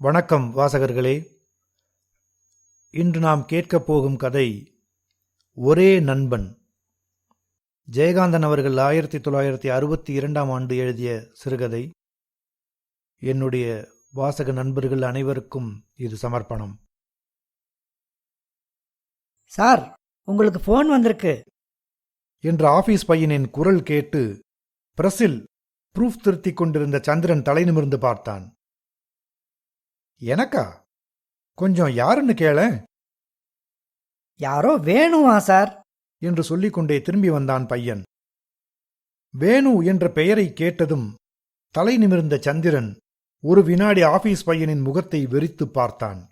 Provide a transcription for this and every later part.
வணக்கம் வாசகர்களே. இன்று நாம் கேட்கப் போகும் கதை ஒரே நண்பன். ஜெயகாந்தன் அவர்கள் 1962ஆம் ஆண்டு எழுதிய சிறுகதை. என்னுடைய வாசக நண்பர்கள் அனைவருக்கும் இது சமர்ப்பணம். சார், உங்களுக்கு ஃபோன் வந்திருக்கு என்ற ஆபீஸ் பையனின் குரல் கேட்டு பிரஸில் ப்ரூஃப் திருத்திக் கொண்டிருந்த சந்திரன் தலை நிமிர்ந்து பார்த்தான். எனக்கா? கொஞ்சம் யாருன்னு கேளேன். யாரோ வேணுவா சார் என்று சொல்லிக்கொண்டே திரும்பி வந்தான் பையன். வேணு என்ற பெயரை கேட்டதும் தலை நிமிர்ந்த சந்திரன் ஒரு வினாடி ஆபீஸ் பையனின் முகத்தை வெறித்து பார்த்தான்.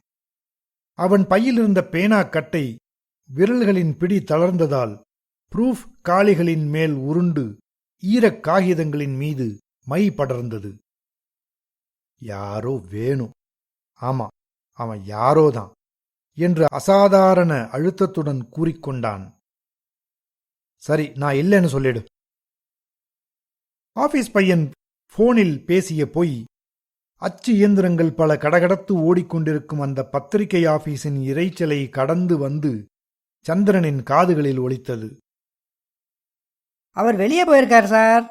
அவன் பையிலிருந்த பேனா கட்டை விரல்களின் பிடி தளர்ந்ததால் ப்ரூஃப் காளிகளின் மேல் உருண்டு ஈரக் காகிதங்களின் மீது மை படர்ந்தது. யாரோ வேணு, ஆமா, அவன் யாரோதான் என்று அசாதாரண அழுத்தத்துடன் கூறிக்கொண்டான். சரி, நான் இல்லைன்னு சொல்லிடு. ஆபீஸ் பையன் போனில் பேசிய பொய் அச்சு இயந்திரங்கள் பல கடகடத்து ஓடிக்கொண்டிருக்கும் அந்த பத்திரிகை ஆபீஸின் இரைச்சலை கடந்து வந்து சந்திரனின் காதுகளில் ஒலித்தது. அவர் வெளியே போயிருக்கார் சார்.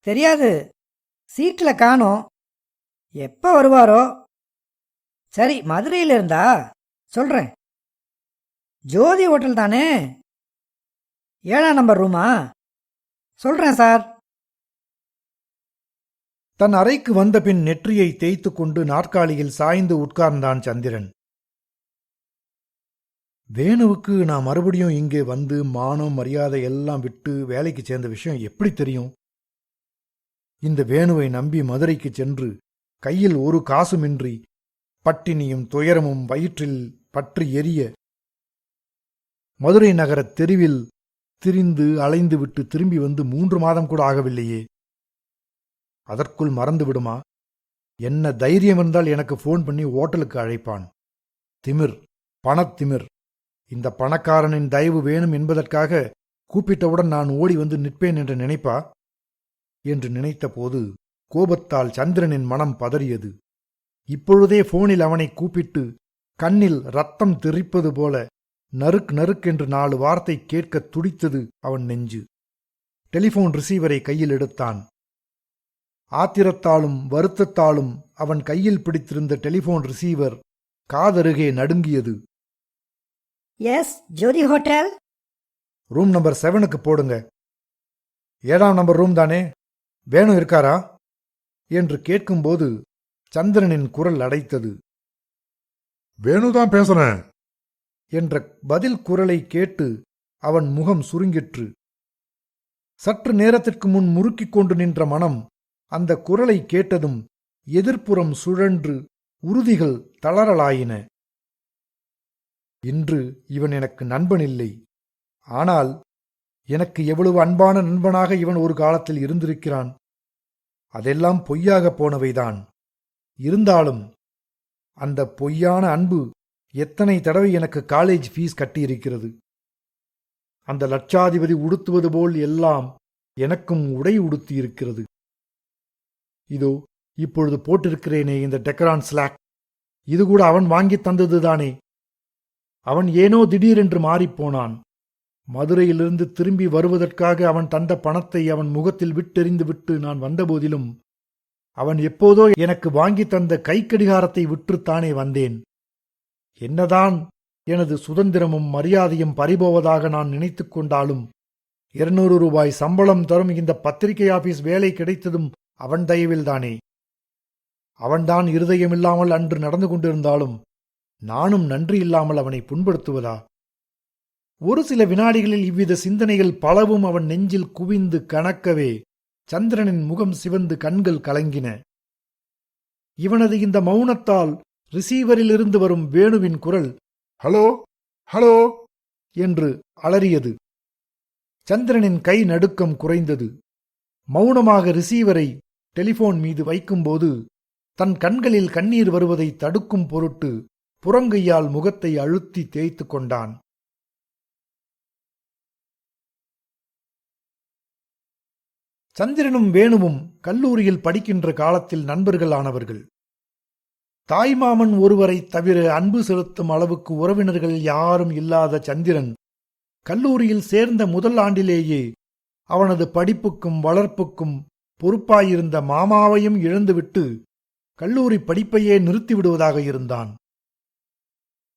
தெரியாது, சீட்ல காணோம். எப்ப வருவாரோ? சரி, மதுரையில் இருந்தா சொல்றேன். ஜோதி ஹோட்டல் தானே? 7ஆம் நம்பர் ரூமா? சொல்றேன் சார். தன் அறைக்கு வந்த பின் நெற்றியை தேய்த்து கொண்டு நாற்காலியில் சாய்ந்து உட்கார்ந்தான் சந்திரன். வேணுவுக்கு நான் மறுபடியும் இங்கே வந்து மானம் மரியாதை எல்லாம் விட்டு வேலைக்கு சேர்ந்த விஷயம் எப்படி தெரியும்? இந்த வேணுவை நம்பி மதுரைக்கு சென்று கையில் ஒரு காசுமின்றி பட்டினியும் துயரமும் வயிற்றில் பற்றி எரிய மதுரை நகரத் தெருவில் திரிந்து அலைந்துவிட்டு திரும்பி வந்து 3 மாதம் கூட ஆகவில்லையே. அதற்குள் மறந்து விடுமா? என்ன தைரியம் இருந்தால் எனக்கு போன் பண்ணி ஓட்டலுக்கு அழைப்பான். திமிர், பணத்திமிர். இந்த பணக்காரனின் தயவு வேணும் என்பதற்காக கூப்பிட்டவுடன் நான் ஓடி வந்து நிற்பேன் என்று நினைப்பா என்று நினைத்த போது கோபத்தால் சந்திரனின் மனம் பதறியது. இப்பொழுதே போனில் அவனை கூப்பிட்டு கண்ணில் ரத்தம் தெறிப்பது போல நறுக் நறுக்கென்று 4 வார்த்தை கேட்க துடித்தது அவன் நெஞ்சு. டெலிபோன் ரிசீவரை கையில் எடுத்தான். ஆத்திரத்தாலும் வருத்தத்தாலும் அவன் கையில் பிடித்திருந்த டெலிபோன் ரிசீவர் காதருகே நடுங்கியது. Yes, Jyothi hotel. Room number 7க்கு போடுங்க. 7ஆம் நம்பர் ரூம் தானே? வேணு இருக்காரா என்று கேட்கும்போது சந்திரனின் குரல் அடைத்தது. வேணுதான் பேசுறேன் என்ற பதில் குரலை கேட்டு அவன் முகம் சுருங்கிற்று. சற்று நேரத்திற்கு முன் முறுக்கிக் கொண்டு நின்ற மனம் அந்த குரலை கேட்டதும் எதிர்ப்புறம் சுழன்று உறுதிகள் தளரலாயின. இன்று இவன் எனக்கு நண்பன் இல்லை. ஆனால் எனக்கு எவ்வளவு அன்பான நண்பனாக இவன் ஒரு காலத்தில் இருந்திருக்கிறான். அதெல்லாம் பொய்யாகப் போனவைதான். இருந்தாலும் அந்த பொய்யான அன்பு எத்தனை தடவை எனக்கு காலேஜ் ஃபீஸ் கட்டியிருக்கிறது. அந்த லட்சாதிபதி உடுத்துவது போல் எல்லாம் எனக்கும் உடை உடுத்தியிருக்கிறது. இதோ இப்பொழுது போட்டிருக்கிறேனே இந்த டெக்கரான் ஸ்லாக், இது கூட அவன் வாங்கித் தந்ததுதானே. அவன் ஏனோ திடீரென்று மாறிப்போனான். மதுரையிலிருந்து திரும்பி வருவதற்காக அவன் தந்த பணத்தை அவன் முகத்தில் விட்டெறிந்து விட்டு நான் வந்தபோதிலும் அவன் எப்போதோ எனக்கு வாங்கி தந்த கைக்கடிகாரத்தை விற்றுத்தானே வந்தேன். என்னதான் எனது சுதந்திரமும் மரியாதையும் பறிபோவதாக நான் நினைத்துக் கொண்டாலும் 200 ரூபாய் சம்பளம் தரும் இந்த பத்திரிகை ஆபீஸ் வேலை கிடைத்ததும் அவன் தயவில்தானே. அவன்தான் இருதயமில்லாமல் அன்று நடந்து கொண்டிருந்தாலும் நானும் நன்றி இல்லாமல் அவனை புண்படுத்துவதா? ஒரு சில வினாடிகளில் இவ்வித சிந்தனைகள் பலவும் அவன் நெஞ்சில் குவிந்து கனக்கவே சந்திரனின் முகம் சிவந்து கண்கள் கலங்கின. இவனது இந்த மௌனத்தால் ரிசீவரிலிருந்து வரும் வேணுவின் குரல் ஹலோ ஹலோ என்று அலறியது. சந்திரனின் கை நடுக்கம் குறைந்தது. மௌனமாக ரிசீவரை டெலிபோன் மீது வைக்கும்போது தன் கண்களில் கண்ணீர் வருவதை தடுக்கும் பொருட்டு புறங்கையால் முகத்தை அழுத்தி தேய்த்து கொண்டான். சந்திரனும் வேணுவும் கல்லூரியில் படிக்கின்ற காலத்தில் நண்பர்கள் ஆனவர்கள். தாய்மாமன் ஒருவரை தவிர அன்பு செலுத்தும் அளவுக்கு உறவினர்கள் யாரும் இல்லாத சந்திரன் கல்லூரியில் சேர்ந்த முதல் ஆண்டிலேயே அவனது படிப்புக்கும் வளர்ப்புக்கும் பொறுப்பாயிருந்த மாமாவையும் இழந்துவிட்டு கல்லூரி படிப்பையே நிறுத்திவிடுவதாக இருந்தான்.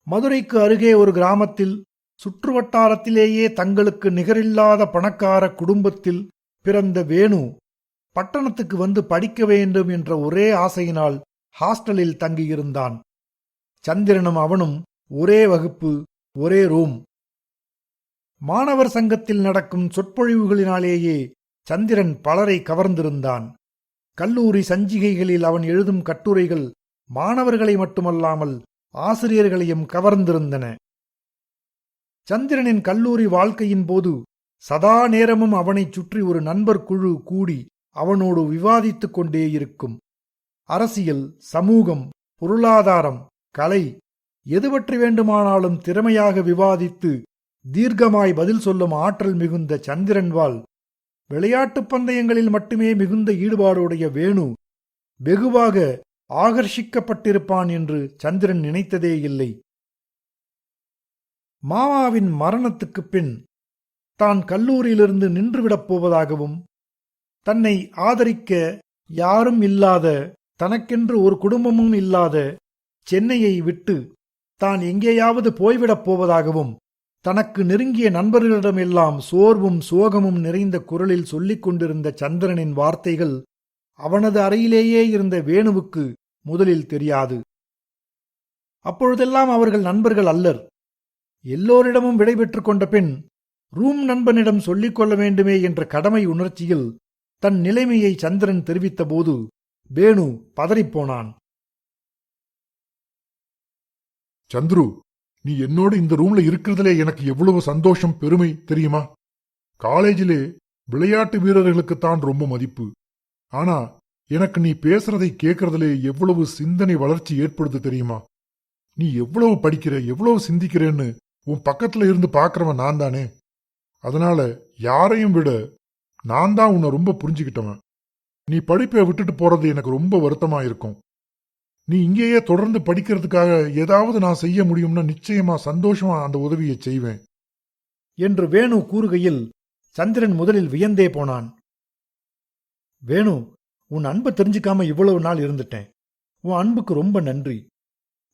மதுரைக்கு அருகே ஒரு கிராமத்தில் சுற்றுவட்டாரத்திலேயே தங்களுக்கு நிகரில்லாத பணக்கார குடும்பத்தில் பிறந்த வேணு பட்டணத்துக்கு வந்து படிக்க வேண்டும் என்ற ஒரே ஆசையினால் ஹாஸ்டலில் தங்கியிருந்தான். சந்திரனும் அவனும் ஒரே வகுப்பு, ஒரே ரூம். மாணவர் சங்கத்தில் நடக்கும் சொற்பொழிவுகளினாலேயே சந்திரன் பலரை கவர்ந்திருந்தான். கல்லூரி சஞ்சிகைகளில் அவன் எழுதும் கட்டுரைகள் மாணவர்களை மட்டுமல்லாமல் ஆசிரியர்களையும் கவர்ந்திருந்தன. சந்திரனின் கல்லூரி வாழ்க்கையின் போது சதா நேரமும் அவனைச் சுற்றி ஒரு நண்பர் குழு கூடி அவனோடு விவாதித்துக் கொண்டே இருக்கும். அரசியல், சமூகம், பொருளாதாரம், கலை, எது பற்றி வேண்டுமானாலும் திறமையாக விவாதித்து தீர்க்கமாய் பதில் சொல்லும் ஆற்றல் மிகுந்த சந்திரன்வால் விளையாட்டுப் பந்தயங்களில் மட்டுமே மிகுந்த ஈடுபாடுடைய வேணு வெகுவாக ஆகர்ஷிக்கப்பட்டிருப்பான் என்று சந்திரன் நினைத்ததே இல்லை. மாமாவின் மரணத்துக்குப் பின் தான் கல்லூரியிலிருந்து நின்றுவிடப் போவதாகவும் தன்னை ஆதரிக்க யாரும் இல்லாத, தனக்கென்று ஒரு குடும்பமும் இல்லாத சென்னையை விட்டு தான் எங்கேயாவது போய்விடப் போவதாகவும் தனக்கு நெருங்கிய நண்பர்களிடமெல்லாம் சோர்வும் சோகமும் நிறைந்த குரலில் சொல்லிக் கொண்டிருந்த சந்திரனின் வார்த்தைகள் அவனது அறையிலேயே இருந்த வேணுவுக்கு முதலில் தெரியாது. அப்பொழுதெல்லாம் அவர்கள் நண்பர்கள் அல்லர். எல்லோரிடமும் விடைபெற்றுக் கொண்ட பின் ரூம் நண்பனிடம் சொல்லிக் கொள்ள வேண்டுமே என்ற கடமை உணர்ச்சியில் தன் நிலைமையை சந்திரன் தெரிவித்தபோது வேணு பதறிப்போனான். சந்துரு, நீ என்னோட இந்த ரூம்ல இருக்கிறதுலே எனக்கு எவ்வளவு சந்தோஷம், பெருமை தெரியுமா? காலேஜிலே விளையாட்டு வீரர்களுக்குத்தான் ரொம்ப மதிப்பு. ஆனா எனக்கு நீ பேசுறதை கேட்கறதுலே எவ்வளவு சிந்தனை வளர்ச்சி ஏற்படுது தெரியுமா? நீ எவ்வளவு படிக்கிற, எவ்வளவு சிந்திக்கிறேன்னு உன் பக்கத்துல இருந்து பாக்குறவன் நான் தானே. அதனால யாரையும் விட நான் தான் உன்னை ரொம்ப புரிஞ்சுக்கிட்டவன். நீ படிப்பை விட்டுட்டு போறது எனக்கு ரொம்ப வருத்தமா இருக்கும். நீ இங்கேயே தொடர்ந்து படிக்கிறதுக்காக ஏதாவது நான் செய்ய முடியும்னா நிச்சயமா சந்தோஷமா அந்த உதவியை செய்வேன் என்று வேணு கூறுகையில் சந்திரன் முதலில் வியந்தே போனான். வேணு, உன் அன்பை தெரிஞ்சுக்காம இவ்வளவு நாள் இருந்துட்டேன். உன் அன்புக்கு ரொம்ப நன்றி.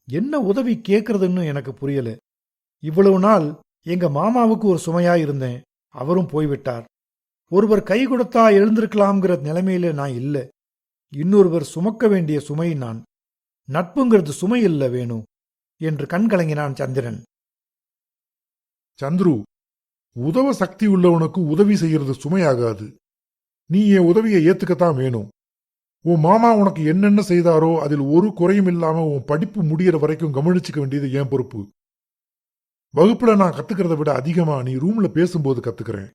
என்ன உதவி கேட்கறதுன்னு எனக்கு புரியல. இவ்வளவு நாள் எங்க மாமாவுக்கு ஒரு சுமையா இருந்தேன். அவரும் போய்விட்டார். ஒருவர் கை கொடுத்தா எழுந்திருக்கலாம்ங்கிற நிலைமையில நான் இல்ல. இன்னொருவர் சுமக்க வேண்டிய சுமை நான். நட்புங்கிறது சுமை இல்ல வேணு என்று கண்கலங்கினான் சந்திரன். சந்துரு, உதவ சக்தி உள்ளவனுக்கு உதவி செய்யறது சுமையாகாது. நீ என் உதவியை ஏத்துக்கத்தான் வேணும். உன் மாமா உனக்கு என்னென்ன செய்தாரோ அதில் ஒரு குறையும் இல்லாம உன் படிப்பு முடியற வரைக்கும் கவனிச்சுக்க வேண்டியது என் பொறுப்பு. வகுப்புல நான் கத்துக்கிறத விட அதிகமா நீ ரூம்ல பேசும்போது கத்துக்கிறேன்.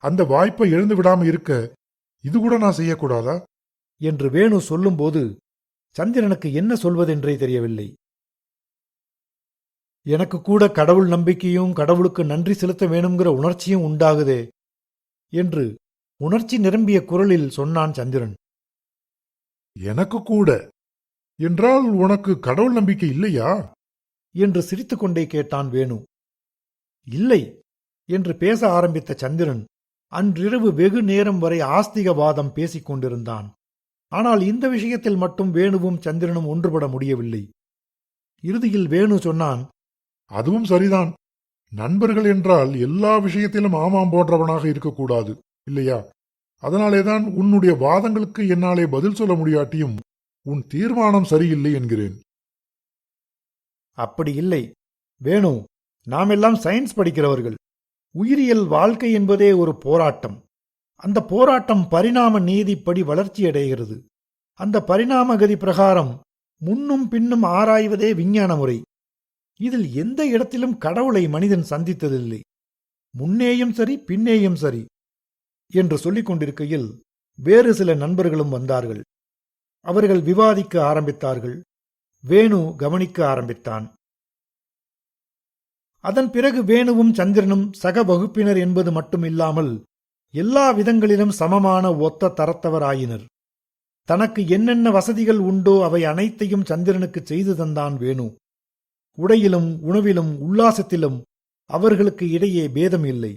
அந்த வாய்ப்பை இழந்து விடாம இருக்க இது கூட நான் செய்யக்கூடாதா என்று வேணு சொல்லும்போது சந்திரனுக்கு என்ன சொல்வதென்றே தெரியவில்லை. எனக்கு கூட கடவுள் நம்பிக்கையும் கடவுளுக்கு நன்றி செலுத்த வேணுங்கிற உணர்ச்சியும் உண்டாகுதே என்று உணர்ச்சி நிரம்பிய குரலில் சொன்னான் சந்திரன். எனக்கு கூட என்றால் உனக்கு கடவுள் நம்பிக்கை இல்லையா என்று சிரித்துக்கொண்டே கேட்டான் வேணு. இல்லை என்று பேச ஆரம்பித்த சந்திரன் அன்றிரவு வெகு நேரம் வரை ஆஸ்திகவாதம் பேசிக் கொண்டிருந்தான். ஆனால் இந்த விஷயத்தில் மட்டும் வேணுவும் சந்திரனும் ஒன்றுபட முடியவில்லை. இறுதியில் வேணு சொன்னான், அதுவும் சரிதான். நண்பர்கள் என்றால் எல்லா விஷயத்திலும் ஆமாம் போன்றவனாக இருக்கக்கூடாது இல்லையா? அதனாலேதான் உன்னுடைய வாதங்களுக்கு என்னாலே பதில் சொல்ல முடியாட்டியும் உன் தீர்மானம் சரியில்லை என்கிறேன். அப்படி இல்லை வேணு, நாமெல்லாம் சயின்ஸ் படிக்கிறவர்கள். உயிரியல் வாழ்க்கை என்பதே ஒரு போராட்டம். அந்த போராட்டம் பரிணாம நீதிப்படி வளர்ச்சியடைகிறது. அந்த பரிணாமகதி பிரகாரம் முன்னும் பின்னும் ஆராய்வதே விஞ்ஞான முறை. இதில் எந்த இடத்திலும் கடவுளை மனிதன் சந்தித்ததில்லை. முன்னேயும் சரி பின்னேயும் சரி என்று சொல்லிக் கொண்டிருக்கையில் வேறு சில நண்பர்களும் வந்தார்கள். அவர்கள் விவாதிக்க ஆரம்பித்தார்கள். வேணு கவனிக்க ஆரம்பித்தான். அதன் பிறகு வேணுவும் சந்திரனும் சக வகுப்பினர் என்பது மட்டுமில்லாமல் எல்லா விதங்களிலும் சமமான ஒத்த தரத்தவராயினர். தனக்கு என்னென்ன வசதிகள் உண்டோ அவை அனைத்தையும் சந்திரனுக்கு செய்து தந்தான் வேணு. உடையிலும் உணவிலும் உல்லாசத்திலும் அவர்களுக்கு இடையே பேதம் இல்லை.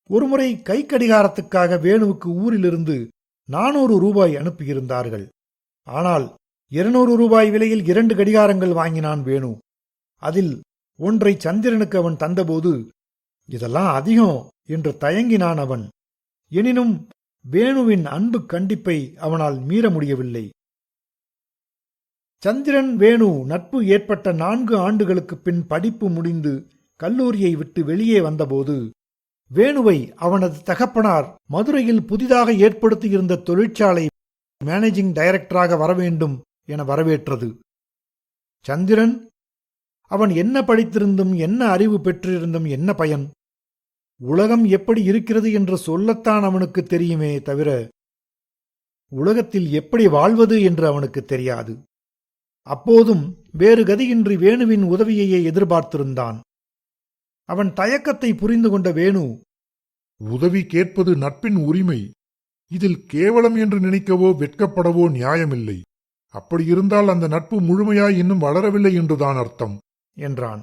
ஒருமுறை கைக்கடிகாரத்துக்காக வேணுவுக்கு ஊரிலிருந்து 400 ரூபாய் அனுப்பியிருந்தார்கள். ஆனால் 200 ரூபாய் விலையில் 2 கடிகாரங்கள் வாங்கினான் வேணு. அதில் ஒன்றை சந்திரனுக்கு அவன் தந்தபோது, இதெல்லாம் அதிகம் என்று தயங்கினான் அவன். எனினும் வேணுவின் அன்பு கண்டிப்பை அவனால் மீற முடியவில்லை. சந்திரன் வேணு நட்பு ஏற்பட்ட 4 ஆண்டுகளுக்குப் பின் படிப்பு முடிந்து கல்லூரியை விட்டு வெளியே வந்தபோது, வேணுவை அவனது தகப்பனார் மதுரையில் புதிதாக ஏற்படுத்தியிருந்த தொழிற்சாலை மேனேஜிங் டைரக்டராக வரவேண்டும் என வரவேற்றது. சந்திரன், அவன் என்ன படித்திருந்தும் என்ன அறிவு பெற்றிருந்தும் என்ன பயன்? உலகம் எப்படி இருக்கிறது என்று சொல்லத்தான் அவனுக்கு தெரியுமே தவிர உலகத்தில் எப்படி வாழ்வது என்று அவனுக்கு தெரியாது. அப்போதும் வேறு கதியின்றி வேணுவின் உதவியையே எதிர்பார்த்திருந்தான். அவன் தயக்கத்தை புரிந்து கொண்ட வேணு, உதவி கேட்பது நட்பின் உரிமை. இதில் கேவலம் என்று நினைக்கவோ வெட்கப்படவோ நியாயமில்லை. அப்படி இருந்தால் அந்த நட்பு முழுமையாய் இன்னும் வளரவில்லை என்றுதான் அர்த்தம் என்றான்.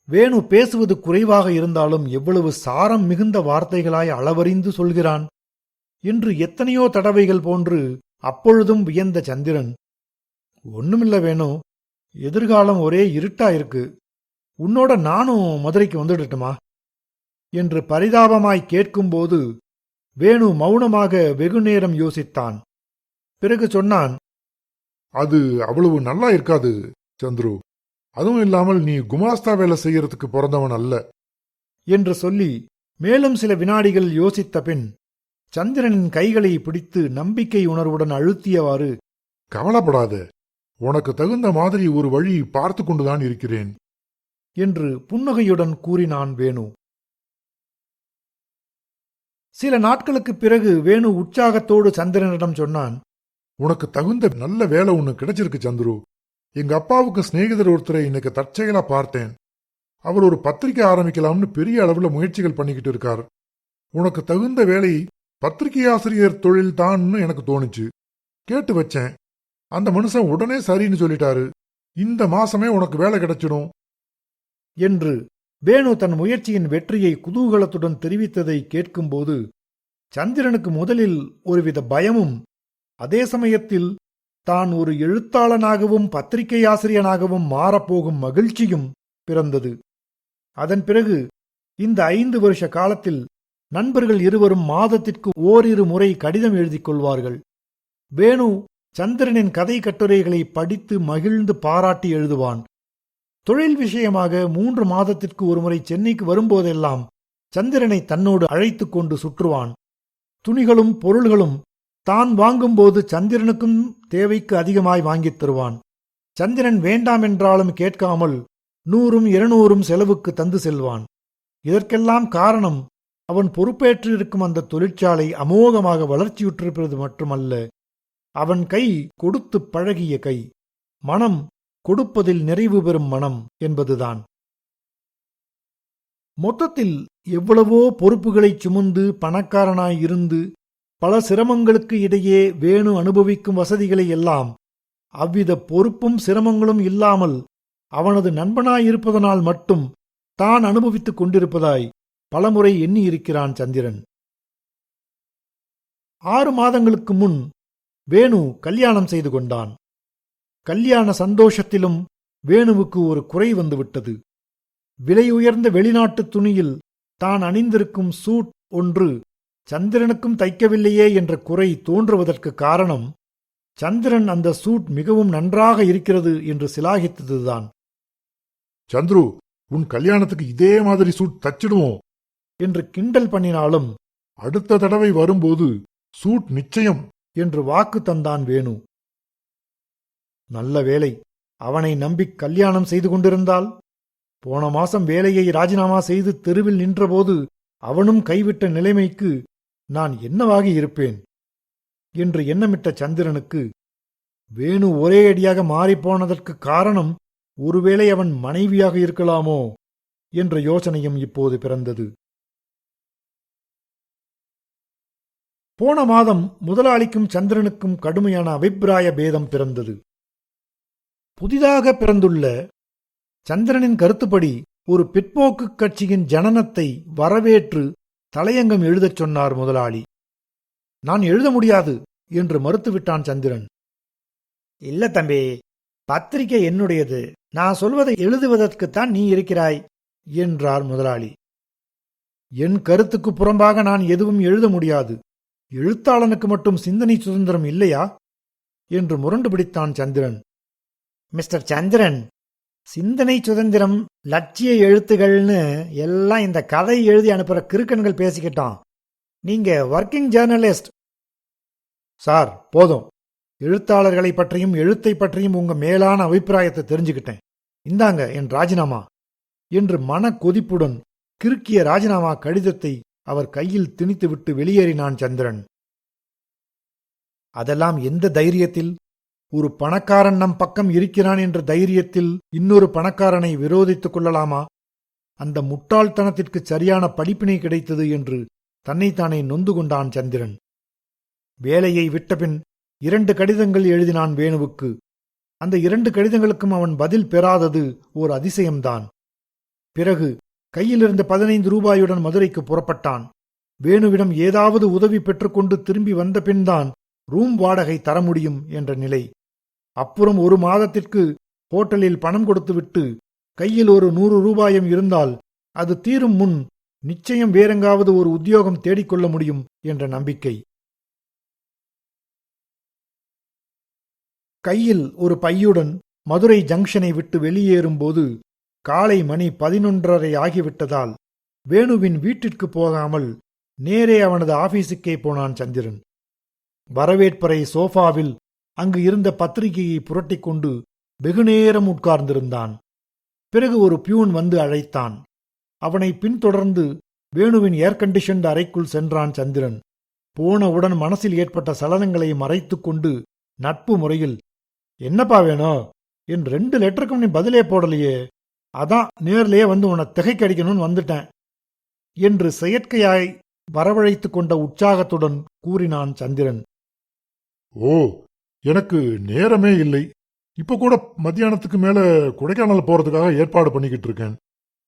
வேணு பேசுவது குறைவாக இருந்தாலும் எவ்வளவு சாரம் மிகுந்த வார்த்தைகளாய் அளவறிந்து சொல்கிறான் என்று எத்தனையோ தடவைகள் போன்று அப்பொழுதும் வியந்த சந்திரன், ஒண்ணுமில்ல வேணு, எதிர்காலம் ஒரே இருட்டா இருக்கு. உன்னோட நானும் மதுரைக்கு வந்துடட்டுமா என்று பரிதாபமாய் கேட்கும்போது வேணு மௌனமாக வெகுநேரம் யோசித்தான். பிறகு சொன்னான், அது அவ்வளவு நல்லா இருக்காது சந்துரு. அதுவும் இல்லாமல் நீ குமாஸ்தா வேலை செய்யறதுக்கு பிறந்தவன் அல்ல என்று சொல்லி மேலும் சில வினாடிகள் யோசித்த பின் சந்திரனின் கைகளை பிடித்து நம்பிக்கை உணர்வுடன் அழுத்தியவாறு, கவலைப்படாத, உனக்கு தகுந்த மாதிரி ஒரு வழி பார்த்து கொண்டுதான் இருக்கிறேன் என்று புன்னகையுடன் கூறினான் வேணு. சில நாட்களுக்குப் பிறகு வேணு உற்சாகத்தோடு சந்திரனிடம் சொன்னான், உனக்கு தகுந்த நல்ல வேலை ஒண்ணு கிடைச்சிருக்கு சந்துரு. எங்க அப்பாவுக்கு சிநேகிதர் ஒருத்தரை இன்னைக்கு தற்செயலா பார்த்தேன். அவர் ஒரு பத்திரிகை ஆரம்பிக்கலாம்னு பெரிய அளவுல முயற்சிகள் பண்ணிக்கிட்டு இருக்கார். உனக்கு தகுந்த வேலை பத்திரிகை ஆசிரியர் தொழில் தான்னு எனக்கு தோணுச்சு. கேட்டு வச்சேன். அந்த மனுஷன் உடனே சரின்னு சொல்லிட்டாரு. இந்த மாசமே உனக்கு வேலை கிடைச்சிடும் என்று வேணு தன் முயற்சியின் வெற்றியை குதூகலத்துடன் தெரிவித்ததை கேட்கும்போது சந்திரனுக்கு முதலில் ஒருவித பயமும், அதே சமயத்தில் தான் ஒரு எழுத்தாளனாகவும் பத்திரிகை ஆசிரியனாகவும் மாறப்போகும் மகிழ்ச்சியும் பிறந்தது. அதன் பிறகு இந்த 5 வருஷ காலத்தில் நண்பர்கள் இருவரும் மாதத்திற்கு ஓரிரு முறை கடிதம் எழுதிக் கொள்வார்கள். வேணு சந்திரனின் கதை கட்டுரைகளை படித்து மகிழ்ந்து பாராட்டி எழுதுவான். தொழில் விஷயமாக 3 மாதத்திற்கு ஒருமுறை சென்னைக்கு வரும்போதெல்லாம் சந்திரனை தன்னோடு அழைத்துக் கொண்டு சுற்றுவான். துணிகளும் பொருள்களும் தான் வாங்கும்போது சந்திரனுக்கும் தேவைக்கு அதிகமாய் வாங்கித் தருவான். சந்திரன் வேண்டாம் என்றாலும் கேட்காமல் 100-200 செலவுக்கு தந்து செல்வான். இதற்கெல்லாம் காரணம் அவன் பொறுப்பேற்றிருக்கும் அந்த தொழிற்சாலை அமோகமாக வளர்ச்சியுற்றிருப்பது மட்டுமல்ல, அவன் கை கொடுத்துப் பழகிய கை, மனம் கொடுப்பதில் நிறைவு பெறும் மனம் என்பதுதான். மொத்தத்தில் எவ்வளவோ பொறுப்புகளைச் சுமந்து பணக்காரனாய் இருந்து பல சிரமங்களுக்கு இடையே வேணு அனுபவிக்கும் வசதிகளை எல்லாம் அவ்வித பொறுப்பும் சிரமங்களும் இல்லாமல் அவனது நண்பனாயிருப்பதனால் மட்டும் தான் அனுபவித்துக் கொண்டிருப்பதாய் பலமுறை எண்ணியிருக்கிறான் சந்திரன். 6 மாதங்களுக்கு முன் வேணு கல்யாணம் செய்து கொண்டான். கல்யாண சந்தோஷத்திலும் வேணுவுக்கு ஒரு குறை வந்துவிட்டது. விலையுயர்ந்த வெளிநாட்டு துணியில் தான் அணிந்திருக்கும் சூட் ஒன்று சந்திரனுக்கும் தைக்கவில்லையே என்ற குறை தோன்றுவதற்கு காரணம், சந்திரன் அந்த சூட் மிகவும் நன்றாக இருக்கிறது என்று சிலாகித்ததுதான். சந்துரு, உன் கல்யாணத்துக்கு இதே மாதிரி சூட் தச்சிடுவோம் என்று கிண்டல் பண்ணினாலும் அடுத்த தடவை வரும்போது சூட் நிச்சயம் என்று வாக்கு தந்தான் வேணு. நல்ல வேலை, அவனை நம்பி கல்யாணம் செய்து கொண்டிருந்தால் போன மாசம் வேலையை ராஜினாமா செய்து தெருவில் நின்றபோது அவனும் கைவிட்ட நிலைமைக்கு நான் என்னவாகி இருப்பேன் என்று எண்ணமிட்ட சந்திரனுக்கு வேணு ஒரே அடியாக மாறிப்போனதற்கு காரணம் ஒருவேளை அவன் மனைவியாக இருக்கலாமோ என்ற யோசனையும் இப்போது பிறந்தது. போன மாதம் முதலாளிக்கும் சந்திரனுக்கும் கடுமையான அபிப்பிராய பேதம் பிறந்தது. புதிதாக பிறந்துள்ள சந்திரனின் கருத்துப்படி ஒரு பிற்போக்கு கட்சியின் ஜனனத்தை வரவேற்று தலையங்கம் எழுதச் சொன்னார் முதலாளி. நான் எழுத முடியாது என்று மறுத்துவிட்டான் சந்திரன். இல்ல தம்பி, பத்திரிகை என்னுடையது. நான் சொல்வதை எழுதுவதற்குத்தான் நீ இருக்கிறாய் என்றார் முதலாளி. என் கருத்துக்கு புறம்பாக நான் எதுவும் எழுத முடியாது. எழுத்தாளனுக்கு மட்டும் சிந்தனை சுதந்திரம் இல்லையா என்று முரண்டு பிடித்தான் சந்திரன். மிஸ்டர் சந்திரன், சிந்தனை சுதந்திரம், லட்சிய எழுத்துகள்னு எல்லாம் இந்த கதை எழுதி அனுப்புற கிறுக்கன்கள் பேசிக்கிட்டோம். நீங்க ஒர்க்கிங் ஜேர்னலிஸ்ட். சார், போதும். எழுத்தாளர்களை பற்றியும் எழுத்தை பற்றியும் உங்க மேலான அபிப்பிராயத்தை தெரிஞ்சுக்கிட்டேன். இந்தாங்க என் ராஜினாமா என்று மன கொதிப்புடன் கிறுக்கிய ராஜினாமா கடிதத்தை அவர் கையில் திணித்துவிட்டு வெளியேறினான் சந்திரன். அதெல்லாம் எந்த தைரியத்தில்? ஒரு பணக்காரன் நம் பக்கம் இருக்கிறான் என்ற தைரியத்தில் இன்னொரு பணக்காரனை விரோதித்துக் கொள்ளலாமா? அந்த முட்டாள்தனத்திற்கு சரியான படிப்பினை கிடைத்தது என்று தன்னைத்தானே நொந்து கொண்டான் சந்திரன். வேலையை விட்டபின் 2 கடிதங்கள் எழுதினான் வேணுவுக்கு. அந்த 2 கடிதங்களுக்கும் அவன் பதில் பெறாதது ஓர் அதிசயம்தான். பிறகு கையிலிருந்த 15 ரூபாயுடன் மதுரைக்கு புறப்பட்டான். வேணுவிடம் ஏதாவது உதவி பெற்றுக்கொண்டு திரும்பி வந்த பின்தான் ரூம் வாடகை தர முடியும் என்ற நிலை. அப்புறம் 1 மாதத்திற்கு ஹோட்டலில் பணம் கொடுத்துவிட்டு கையில் ஒரு 100 ரூபாயும் இருந்தால் அது தீரும் முன் நிச்சயம் வேறெங்காவது ஒரு உத்தியோகம் தேடிக்கொள்ள முடியும் என்ற நம்பிக்கை. கையில் ஒரு பையுடன் மதுரை ஜங்ஷனை விட்டு வெளியேறும்போது காலை மணி 11:30 ஆகிவிட்டதால் வேணுவின் வீட்டிற்கு போகாமல் நேரே அவனது ஆபீஸுக்கே போனான் சந்திரன். வரவேற்பறை சோஃபாவில் அங்கு இருந்த பத்திரிகையை புரட்டிக்கொண்டு வெகுநேரம் உட்கார்ந்திருந்தான். பிறகு ஒரு பியூன் வந்து அழைத்தான். அவனை பின்தொடர்ந்து வேணுவின் ஏர் கண்டிஷன்ட் அறைக்குள் சென்றான் சந்திரன். போனவுடன் மனசில் ஏற்பட்ட சலனங்களை மறைத்துக்கொண்டு நட்பு முறையில், என்னப்பா வேணும்? என் 2 லெட்டருக்கும் நீ பதிலே போடலையே, அதான் நேர்லயே வந்து உன்னை திகைக்க அடிக்கணும்னு வந்துட்டேன் என்று செயற்கையாய் வரவழைத்துக் கொண்ட உற்சாகத்துடன் கூறினான் சந்திரன். ஓ, எனக்கு நேரமே இல்லை. இப்ப கூட மத்தியானத்துக்கு மேல கொடைக்கானல் போறதுக்காக ஏற்பாடு பண்ணிக்கிட்டு இருக்கேன்.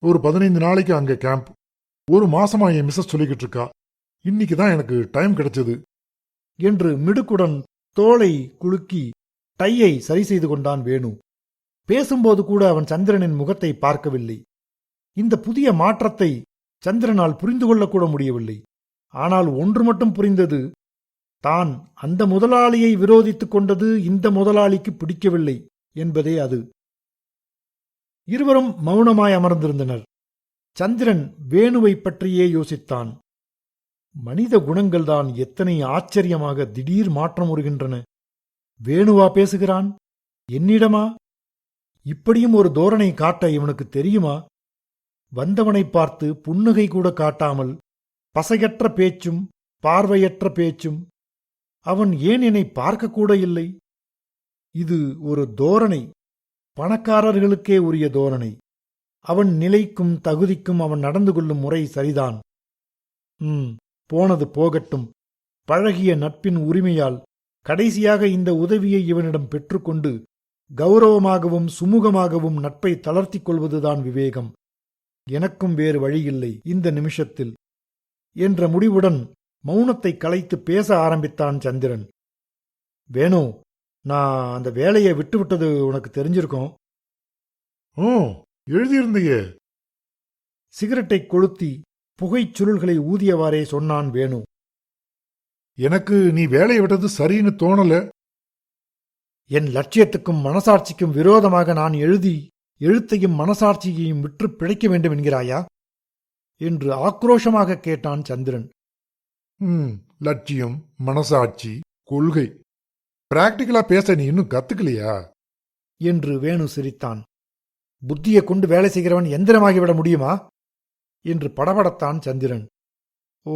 ஒரு 15 நாளைக்கு அங்க கேம்ப். 1 மாசமா என் மிஸ்ஸஸ் சொல்லிக்கிட்டு இருக்கா. இன்னைக்கு தான் எனக்கு டைம் கிடைச்சது என்று மிடுக்குடன் தோளை குலுக்கி டையை சரி செய்து கொண்டான் வேணு. பேசும்போது கூட அவன் சந்திரனின் முகத்தை பார்க்கவில்லை. இந்த புதிய மாற்றத்தை சந்திரனால் புரிந்து கொள்ளக்கூட முடியவில்லை. ஆனால் ஒன்று மட்டும் புரிந்தது, தான் அந்த முதலாளியை விரோதித்துக் கொண்டது இந்த முதலாளிக்கு பிடிக்கவில்லை என்பதே அது. இருவரும் மௌனமாய் அமர்ந்திருந்தனர். சந்திரன் வேணுவை பற்றியே யோசித்தான். மனித குணங்கள்தான் எத்தனை ஆச்சரியமாக திடீர் மாற்றம் வருகின்றன. வேணுவா பேசுகிறான்? என்னிடமா? இப்படியும் ஒரு தோரணை காட்ட இவனுக்கு தெரியுமா? வந்தவனை பார்த்து புன்னகை கூட காட்டாமல் பசையற்ற பேச்சும் பார்வையற்ற பேச்சும். அவன் ஏன் என்னை பார்க்கக்கூட இல்லை? இது ஒரு தோரணை, பணக்காரர்களுக்கே உரிய தோரணை. அவன் நிலைக்கும் தகுதிக்கும் அவன் நடந்து கொள்ளும் முறை சரிதான். போனது போகட்டும். பழகிய நட்பின் உரிமையால் கடைசியாக இந்த உதவியை இவனிடம் பெற்றுக்கொண்டு கௌரவமாகவும் சுமூகமாகவும் நட்பை தளர்த்திக் கொள்வதுதான் விவேகம். எனக்கும் வேறு வழியில்லை இந்த நிமிஷத்தில் என்ற முடிவுடன் மௌனத்தை கலைத்து பேச ஆரம்பித்தான் சந்திரன். வேணு, நான் அந்த வேலையை விட்டுவிட்டது உனக்கு தெரிஞ்சிருக்கும். எழுதியிருந்தையே. சிகரெட்டை கொளுத்தி புகைச் சுருள்களை ஊதியவாறே சொன்னான் வேணு. எனக்கு நீ வேலையை விட்டது சரின்னு தோணல. என் லட்சியத்துக்கும் மனசாட்சிக்கும் விரோதமாக நான் எழுத்தையும் மனசாட்சியையும் விற்று பிழைக்க வேண்டும் என்கிறாயா என்று ஆக்ரோஷமாக கேட்டான் சந்திரன். லட்சியம், மனசாட்சி, கொள்கை, பிராக்டிகலா பேச நீ இன்னும் கத்துக்கலையா என்று வேணு சிரித்தான். புத்தியை கொண்டு வேலை செய்கிறவன் எந்திரமாகிவிட முடியுமா என்று படபடத்தான் சந்திரன். ஓ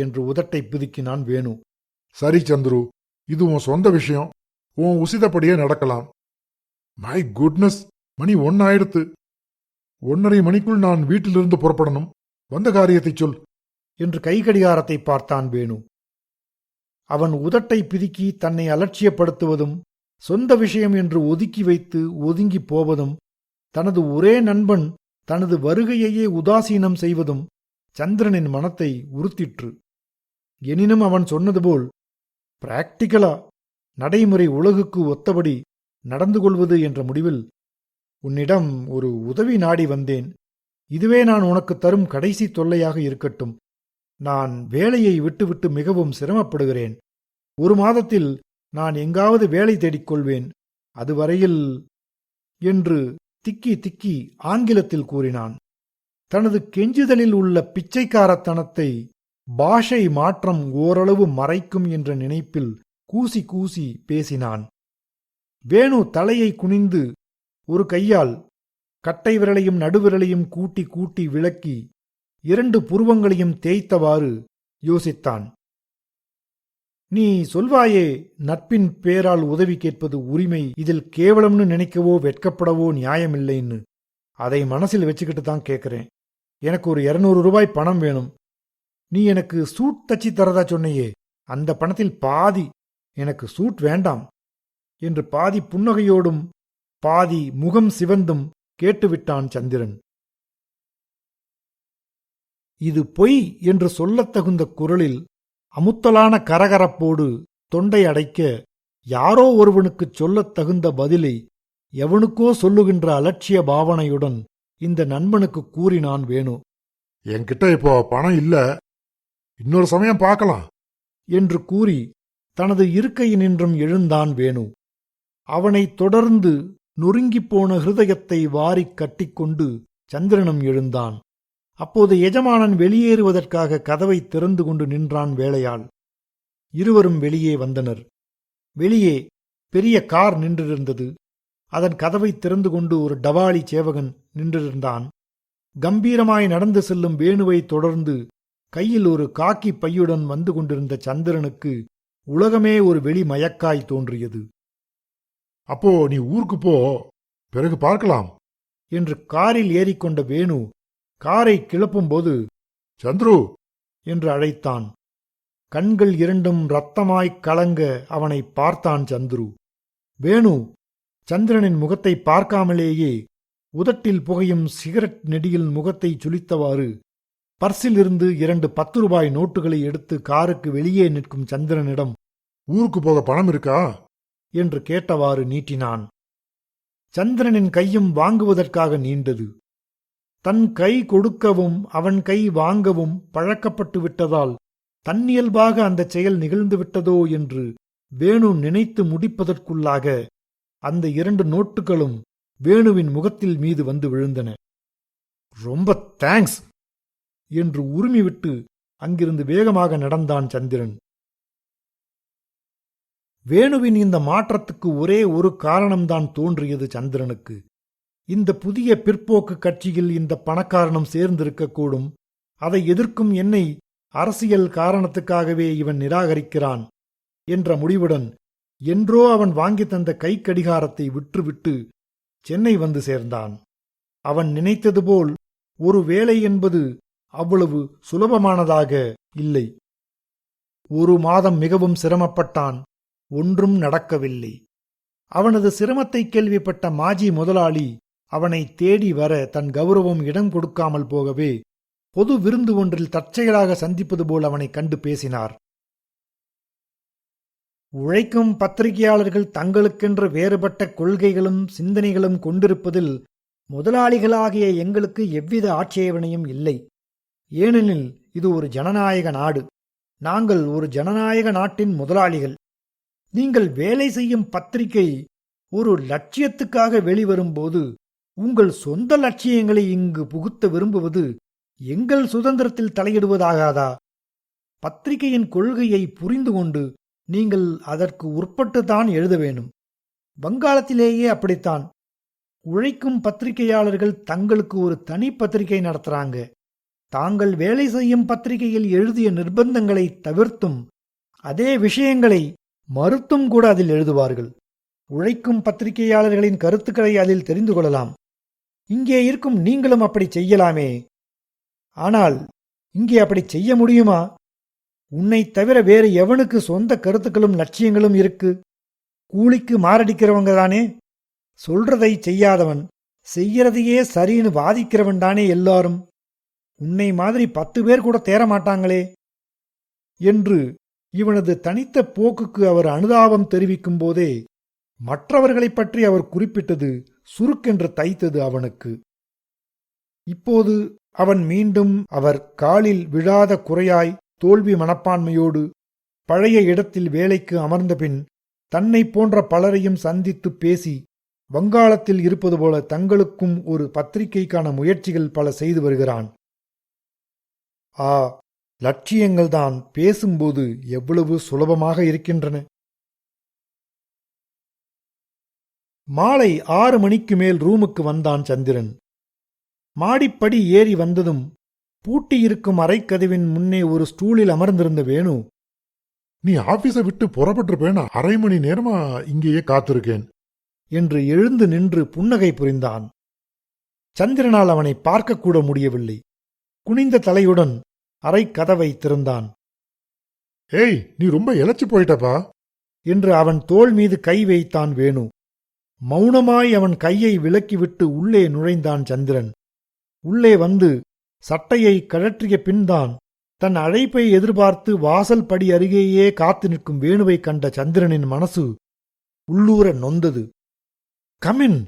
என்று உதட்டை பிதுக்கினான் வேணு. சரி சந்துரு, இது உன் சொந்த விஷயம். உன் உசிதப்படியே நடக்கலாம். மை குட்னஸ், மணி 1 ஆயிடுத்து. 1:30 மணிக்குள் நான் வீட்டிலிருந்து புறப்படணும். வந்த காரியத்தை சொல் என்று கைகடிகாரத்தை பார்த்தான் வேணு. அவன் உதட்டை பிதுக்கி தன்னை அலட்சியப்படுத்துவதும், சொந்த விஷயம் என்று ஒதுக்கி வைத்து ஒதுங்கிப் போவதும், தனது ஒரே நண்பன் தனது வருகையையே உதாசீனம் செய்வதும் சந்திரனின் மனத்தை உறுத்திற்று. எனினும் அவன் சொன்னது போல் பிராக்டிகலா, நடைமுறை உலகுக்கு ஒத்தபடி நடந்து கொள்வது என்ற முடிவில், உன்னிடம் ஒரு உதவி நாடி வந்தேன். இதுவே நான் உனக்கு தரும் கடைசி தொல்லையாக இருக்கட்டும். நான் வேலையை விட்டுவிட்டு மிகவும் சிரமப்படுகிறேன். 1 மாதத்தில் நான் எங்காவது வேலை தேடிக்கொள்வேன். அதுவரையில் என்று திக்கி திக்கி ஆங்கிலத்தில் கூறினான். தனது கெஞ்சுதலில் உள்ள பிச்சைக்காரத்தனத்தை பாஷை மாற்றம் ஓரளவு மறைக்கும் என்ற நினைப்பில் கூசி கூசி பேசினான். வேணு தலையை குனிந்து ஒரு கையால் கட்டை விரலையும் நடுவிரலையும் கூட்டி கூட்டி விளக்கி 2 புருவங்களையும் தேய்த்தவாறு யோசித்தான். நீ சொல்வாயே, நட்பின் பேரால் உதவி கேட்பது உரிமை, இதில் கேவலம்னு நினைக்கவோ வெட்கப்படவோ நியாயமில்லைன்னு. அதை மனசில் வச்சுக்கிட்டு தான் கேட்கிறேன். எனக்கு ஒரு 200 ரூபாய் பணம் வேணும். நீ எனக்கு சூட் தச்சு தரதா சொன்னையே, அந்த பணத்தில் பாதி. எனக்கு சூட் வேண்டாம் என்று பாதி புன்னகையோடும் பாதி முகம் சிவந்தும் கேட்டுவிட்டான் சந்திரன். இது பொய் என்று சொல்லத் தகுந்த குரலில் அமுத்தலான கரகரப்போடு தொண்டை அடைக்க, யாரோ ஒருவனுக்குச் சொல்லத் தகுந்த பதிலை எவனுக்கோ சொல்லுகின்ற அலட்சிய பாவனையுடன் இந்த நண்பனுக்கு கூறினான் வேணு. என்கிட்ட இப்போ பணம் இல்ல, இன்னொரு சமயம் பார்க்கலாம் என்று கூறி தனது இருக்கையினின்றும் எழுந்தான் வேணு. அவனைத் தொடர்ந்து நொறுங்கிப்போன ஹிருதயத்தை வாரிக் கட்டிக்கொண்டு சந்திரனும் எழுந்தான். அப்போது எஜமானன் வெளியேறுவதற்காக கதவை திறந்து கொண்டு நின்றான் வேலையாள். இருவரும் வெளியே வந்தனர். வெளியே பெரிய கார் நின்றிருந்தது. அதன் கதவை திறந்து கொண்டு ஒரு டவாலி சேவகன் நின்றிருந்தான். கம்பீரமாய் நடந்து செல்லும் வேணுவை தொடர்ந்து கையில் ஒரு காக்கி பையுடன் வந்து கொண்டிருந்த சந்திரனுக்கு உலகமே ஒரு வெளி மயக்காய் தோன்றியது. அப்போ நீ ஊருக்கு போ, பிறகு பார்க்கலாம் என்று காரில் ஏறிக்கொண்ட வேணு காரை கிளப்பும்போது, சந்துரு என்று அழைத்தான். கண்கள் இரண்டும் இரத்தமாய்க் கலங்க அவனை பார்த்தான் சந்துரு. வேணு சந்திரனின் முகத்தை பார்க்காமலேயே உதட்டில் புகையும் சிகரெட் நெடியில் முகத்தை சுளித்தவாறு பர்சிலிருந்து 2 10 ரூபாய் நோட்டுகளை எடுத்து காருக்கு வெளியே நிற்கும் சந்திரனிடம், ஊருக்கு போக பணம் இருக்கா என்று கேட்டவாறு நீட்டினான். சந்திரனின் கையும் வாங்குவதற்காக நீண்டது. தன் கை கொடுக்கவும் அவன் கை வாங்கவும் பழக்கப்பட்டு விட்டதால் தன்னியல்பாக அந்தச் செயல் நிகழ்ந்து விட்டதோ என்று வேணு நினைத்து முடிப்பதற்குள்ளாக அந்த 2 நோட்டுகளும் வேணுவின் முகத்தில் மீது வந்து விழுந்தன. ரொம்ப தேங்க்ஸ் என்று உருமிவிட்டு அங்கிருந்து வேகமாக நடந்தான் சந்திரன். வேணுவின் இந்த மாற்றத்துக்கு ஒரே ஒரு காரணம்தான் தோன்றியது சந்திரனுக்கு. இந்த புதிய பிற்போக்கு கட்சியில் இந்த பணக்காரனும் சேர்ந்திருக்கக்கூடும். அதை எதிர்க்கும் என்னை அரசியல் காரணத்துக்காகவே இவன் நிராகரிக்கிறான் என்ற முடிவுடன் என்றோ அவன் வாங்கி தந்த கைக்கடிகாரத்தை விற்றுவிட்டு சென்னை வந்து சேர்ந்தான். அவன் நினைத்தது போல் ஒரு வேலை என்பது அவ்வளவு சுலபமானதாக இல்லை. 1 மாதம் மிகவும் சிரமப்பட்டான். ஒன்றும் நடக்கவில்லை. அவனது சிரமத்தை கேள்விப்பட்ட மாஜி முதலாளி அவனை தேடி வர தன் கௌரவம் இடம் கொடுக்காமல் போகவே பொது விருந்து ஒன்றில் தற்செயலாக சந்திப்பது போல் அவனை கண்டு பேசினார். உழைக்கும் பத்திரிகையாளர்கள் தங்களுக்கென்று வேறுபட்ட கொள்கைகளும் சிந்தனைகளும் கொண்டிருப்பதில் முதலாளிகளாகிய எங்களுக்கு எவ்வித ஆட்சேபனையும் இல்லை. ஏனெனில் இது ஒரு ஜனநாயக நாடு. நாங்கள் ஒரு ஜனநாயக நாட்டின் முதலாளிகள். நீங்கள் வேலை செய்யும் பத்திரிகை ஒரு லட்சியத்துக்காக வெளிவரும்போது உங்கள் சொந்த லட்சியங்களை இங்கு புகுத்த விரும்புவது எங்கள் சுதந்திரத்தில் தலையிடுவதாகாதா? பத்திரிகையின் கொள்கையை புரிந்து கொண்டு நீங்கள் அதற்கு உட்பட்டுத்தான் எழுத வேண்டும். வங்காளத்திலேயே அப்படித்தான். உழைக்கும் பத்திரிகையாளர்கள் தங்களுக்கு ஒரு தனி பத்திரிகை நடத்துறாங்க. தாங்கள் வேலை செய்யும் பத்திரிகையில் எழுதிய நிர்பந்தங்களை தவிர்த்தும் அதே விஷயங்களை மறுத்தும் கூட அதில் எழுதுவார்கள். உழைக்கும் பத்திரிகையாளர்களின் கருத்துக்களை அதில் தெரிந்து கொள்ளலாம். இங்கே இருக்கும் நீங்களும் அப்படி செய்யலாமே. ஆனால் இங்கே அப்படி செய்ய முடியுமா? உன்னைத் தவிர வேறு எவனுக்கு சொந்த கருத்துக்களும் லட்சியங்களும் இருக்கு? கூலிக்கு மாரடிக்கிறவங்க தானே. சொல்றதை செய்யாதவன், செய்யறதையே சரின்னு வாதிக்கிறவன் தானே எல்லாரும். உன்னை மாதிரி 10 பேர் கூட தேரமாட்டாங்களே என்று இவனது தனித்த போக்குக்கு அவர் அனுதாபம் தெரிவிக்கும் போதே மற்றவர்களைப் பற்றி அவர் குறிப்பிட்டது சுருக்கென்று தைத்தது அவனுக்கு. இப்போது அவன் மீண்டும் அவர் காலில் விழாத குறையாய் தோல்வி மனப்பான்மையோடு பழைய இடத்தில் வேலைக்கு அமர்ந்தபின் தன்னை போன்ற பலரையும் சந்தித்து பேசி வங்காளத்தில் இருப்பது போல தங்களுக்கும் ஒரு பத்திரிகைக்கான முயற்சிகள் பல செய்து வருகிறான். லட்சியங்கள்தான் பேசும்போது எவ்வளவு சுலபமாக இருக்கின்றன. மாலை 6 மணிக்கு மேல் ரூமுக்கு வந்தான் சந்திரன். மாடிப்படி ஏறி வந்ததும் பூட்டியிருக்கும் அறைக்கதவின் முன்னே ஒரு ஸ்டூலில் அமர்ந்திருந்த வேணு, நீ ஆபீஸை விட்டு புறப்பட்டிருப்பேன், 1/2 மணி நேரமா இங்கேயே காத்திருக்கேன் என்று எழுந்து நின்று புன்னகை புரிந்தான். சந்திரனால் அவனை பார்க்கக்கூட முடியவில்லை. குனிந்த தலையுடன் அறை கதவை திறந்தான். ஏய், நீ ரொம்ப இளைச்சு போயிட்டப்பா என்று அவன் தோள் மீது கை வைத்தான் வேணு. மௌனமாய் அவன் கையை விலக்கிவிட்டு உள்ளே நுழைந்தான் சந்திரன். உள்ளே வந்து சட்டையை கழற்றிய பின்தான் தன் அழைப்பை எதிர்பார்த்து வாசல் படி அருகேயே காத்து நிற்கும் வேணுவை கண்ட சந்திரனின் மனசு உள்ளூர நொந்தது. கமின்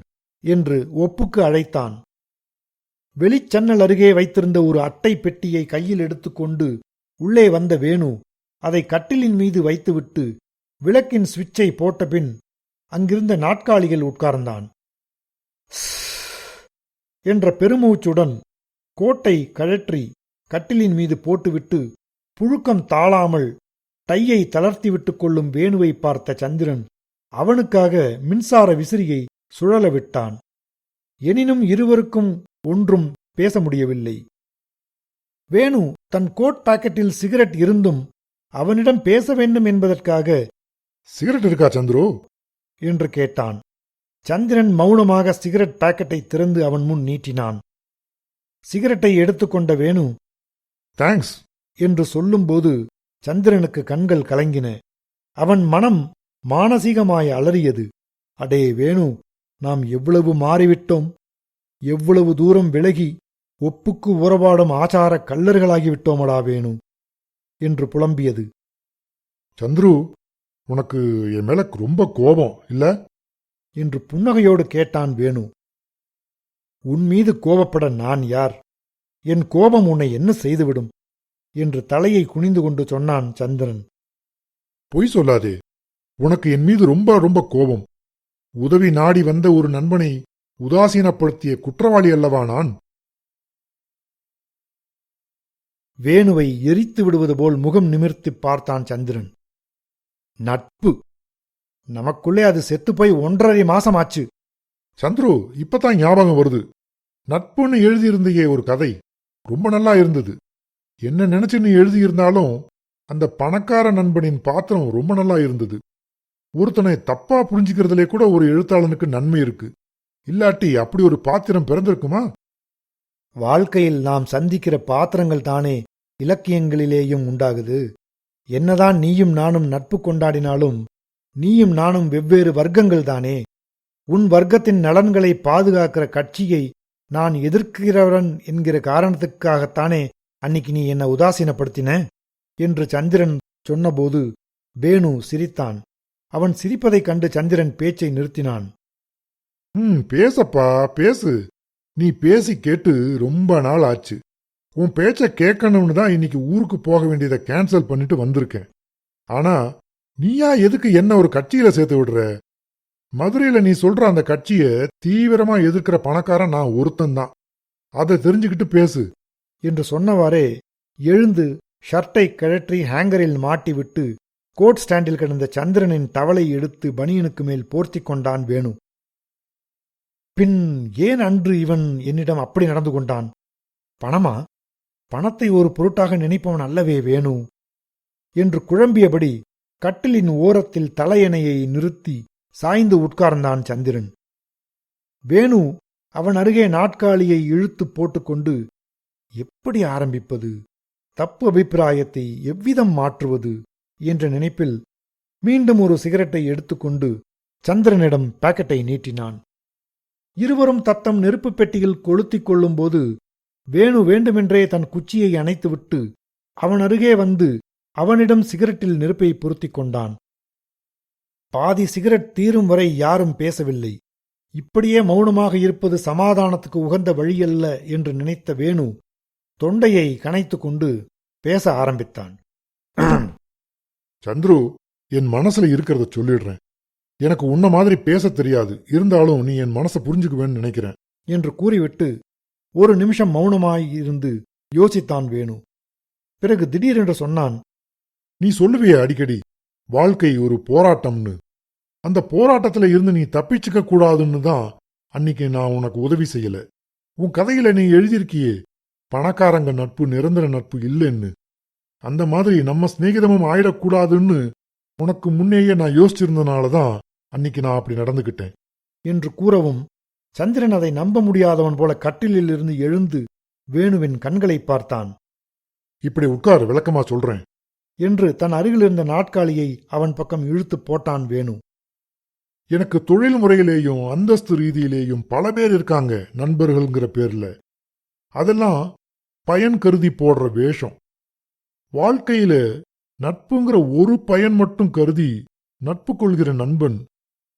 என்று ஒப்புக்கு அழைத்தான். வெளிச்சன்னல் அருகே வைத்திருந்த ஒரு அட்டை பெட்டியை கையில் எடுத்துக்கொண்டு உள்ளே வந்த வேணு அதை கட்டிலின் மீது வைத்துவிட்டு விளக்கின் சுவிட்சை போட்டபின் அங்கிருந்த நாட்காலிகள் உட்கார்ந்தான். என்ற பெருமூச்சுடன் கோட்டை கழற்றி கட்டிலின் மீது போட்டுவிட்டு புழுக்கம் தாழாமல் டையை தளர்த்திவிட்டுக் கொள்ளும் வேணுவை பார்த்த சந்திரன் அவனுக்காக மின்சார விசிறியை சுழல விட்டான். எனினும் இருவருக்கும் ஒன்றும் பேச முடியவில்லை. வேணு தன் கோட் பாக்கெட்டில் சிகரெட் இருந்தும் அவனிடம் பேச வேண்டும் என்பதற்காக, சிகரெட் இருக்கா சந்துரு என்று கேட்டான். சந்திரன் மௌனமாக சிகரெட் பாக்கெட்டை திறந்து அவன் முன் நீட்டினான். சிகரெட்டை எடுத்துக்கொண்ட வேணு தேங்க்ஸ் என்று சொல்லும்போது சந்திரனுக்கு கண்கள் கலங்கின. அவன் மனம் மானசீகமாய் அலறியது. அடே வேணு, நாம் எவ்வளவு மாறிவிட்டோம், எவ்வளவு தூரம் விலகி ஒப்புக்கு உறவாடும் ஆச்சார கள்ளர்களாகிவிட்டோமடா வேணு என்று புலம்பியது. சந்துரு, உனக்கு என் மேல ரொம்ப கோபம் இல்ல என்று புன்னகையோடு கேட்டான் வேணு. உன் மீது கோபப்பட நான் யார்? என் கோபம் உன்னை என்ன செய்துவிடும் என்று தலையை குனிந்து கொண்டு சொன்னான் சந்திரன். பொய் சொல்லாதே, உனக்கு என் மீது ரொம்ப ரொம்ப கோபம். உதவி நாடி வந்த ஒரு நண்பனை உதாசீனப்படுத்திய குற்றவாளி அல்லவா நான்? வேணுவை எரித்து விடுவது போல் முகம் நிமிர்த்தி பார்த்தான் சந்திரன். நட்பு, நமக்குள்ளே அது செத்துப்போய் 1.5 மாசமாச்சு. சந்துரு, இப்பதான் ஞாபகம் வருது. நட்புன்னு எழுதியிருந்தையே ஒரு கதை, ரொம்ப நல்லா இருந்தது. என்ன நினைச்சு நீ எழுதியிருந்தாலும் அந்த பணக்கார நண்பனின் பாத்திரம் ரொம்ப நல்லா இருந்தது. ஒருத்தனை தப்பா புரிஞ்சுக்கிறதுலே கூட ஒரு எழுத்தாளனுக்கு நன்மை இருக்கு. இல்லாட்டி அப்படி ஒரு பாத்திரம் பிறந்திருக்குமா? வாழ்க்கையில் நாம் சந்திக்கிற பாத்திரங்கள் தானே இலக்கியங்களிலேயும் உண்டாகுது. என்னதான் நீயும் நானும் நட்பு கொண்டாடினாலும் நீயும் நானும் வெவ்வேறு வர்க்கங்கள் தானே. உன் வர்க்கத்தின் நலன்களை பாதுகாக்கிற கட்சியை நான் எதிர்க்கிறவன் என்கிற காரணத்துக்காகத்தானே அன்னிக்கு நீ என்ன உதாசீனப்படுத்தின என்று சந்திரன் சொன்னபோது வேணு சிரித்தான். அவன் சிரிப்பதைக் கண்டு சந்திரன் பேச்சை நிறுத்தினான். பேசப்பா பேசு. நீ பேசி கேட்டு ரொம்ப நாள் ஆச்சு. உன் பேச்ச கேட்கணும்னு தான் இன்னைக்கு ஊருக்கு போக வேண்டியதை கேன்சல் பண்ணிட்டு வந்திருக்கேன். ஆனா நீயா எதுக்கு என்ன ஒரு கட்சியில சேர்த்து விடுற? மதுரையில நீ சொல்ற அந்த கட்சிய தீவிரமா எதிர்க்கிற பணக்காரன் நான் ஒருத்தன்தான். அதை தெரிஞ்சுக்கிட்டு பேசு என்று சொன்னவாறே எழுந்து ஷர்ட்டை கழற்றி ஹேங்கரில் மாட்டிவிட்டு கோட் ஸ்டாண்டில் கிடந்த சந்திரனின் டவலை எடுத்து பனியனுக்கு மேல் போர்த்தி கொண்டான் வேணு. பின் ஏன் அன்று இவன் என்னிடம் அப்படி நடந்து கொண்டான்? பணமா? பணத்தை ஒரு பொருட்டாக நினைப்பவன் அல்லவே வேணு என்று குழம்பியபடி கட்டிலின் ஓரத்தில் தலையணையை நிறுத்தி சாய்ந்து உட்கார்ந்தான் சந்திரன். வேணு அவன் அருகே நாட்காலியை இழுத்து போட்டுக்கொண்டு எப்படி ஆரம்பிப்பது தப்பு அபிப்பிராயத்தை எவ்விதம் மாற்றுவது என்ற நினைப்பில் மீண்டும் ஒரு சிகரெட்டை எடுத்துக்கொண்டு சந்திரனிடம் பாக்கெட்டை நீட்டினான். இருவரும் தத்தம் நெருப்புப் பெட்டியில் கொளுத்திக் கொள்ளும்போது வேணு வேண்டுமென்றே தன் குச்சியை அணைத்துவிட்டு அவன் அருகே வந்து அவனிடம் சிகரெட்டில் நெருப்பை பொருத்திக் கொண்டான். பாதி சிகரெட் தீரும் வரை யாரும் பேசவில்லை. இப்படியே மௌனமாக இருப்பது சமாதானத்துக்கு உகந்த வழியல்ல என்று நினைத்த வேணு தொண்டையை கனைத்துக் கொண்டு பேச ஆரம்பித்தான். சந்துரு, என் மனசுல இருக்கிறத சொல்லிடுறேன். எனக்கு உன்ன மாதிரி பேச தெரியாது, இருந்தாலும் நீ என் மனசை புரிஞ்சுக்குவேன்னு நினைக்கிறேன் என்று கூறிவிட்டு ஒரு நிமிஷம் மௌனமாயிருந்து யோசித்தான் வேணு. பிறகு திடீரென்று சொன்னான், நீ சொல்லுவியே அடிக்கடி வாழ்க்கை ஒரு போராட்டம்னு. அந்த போராட்டத்துல இருந்து நீ தப்பிச்சுக்க கூடாதுன்னு தான் அன்னைக்கு நான் உனக்கு உதவி செய்யல. உன் கதையில நீ எழுதியிருக்கியே பணக்காரங்க நட்பு நிரந்தர நட்பு இல்லைன்னு. அந்த மாதிரி நம்ம சிநேகிதமும் ஆயிடக்கூடாதுன்னு உனக்கு முன்னேயே நான் யோசிச்சிருந்தனாலதான் அன்னைக்கு நான் அப்படி நடந்துகிட்டேன் என்று கூறவும் சந்திரன் அதை நம்ப முடியாதவன் போல கட்டிலில் இருந்து எழுந்து வேணுவின் கண்களை பார்த்தான். இப்படி உட்கார், விளக்கமா சொல்றேன் என்று தன் அருகிலிருந்த நாட்காலியை அவன் பக்கம் இழுத்து போட்டான் வேணு. எனக்கு தொழில் முறையிலேயும் அந்தஸ்து ரீதியிலேயும் பல பேர் இருக்காங்க நண்பர்கள்ங்கிற பேர்ல. அதெல்லாம் பயன் கருதி போடுற வேஷம். வாழ்க்கையில நட்புங்கிற ஒரு பயன் மட்டும் கருதி நட்பு கொள்கிற நண்பன்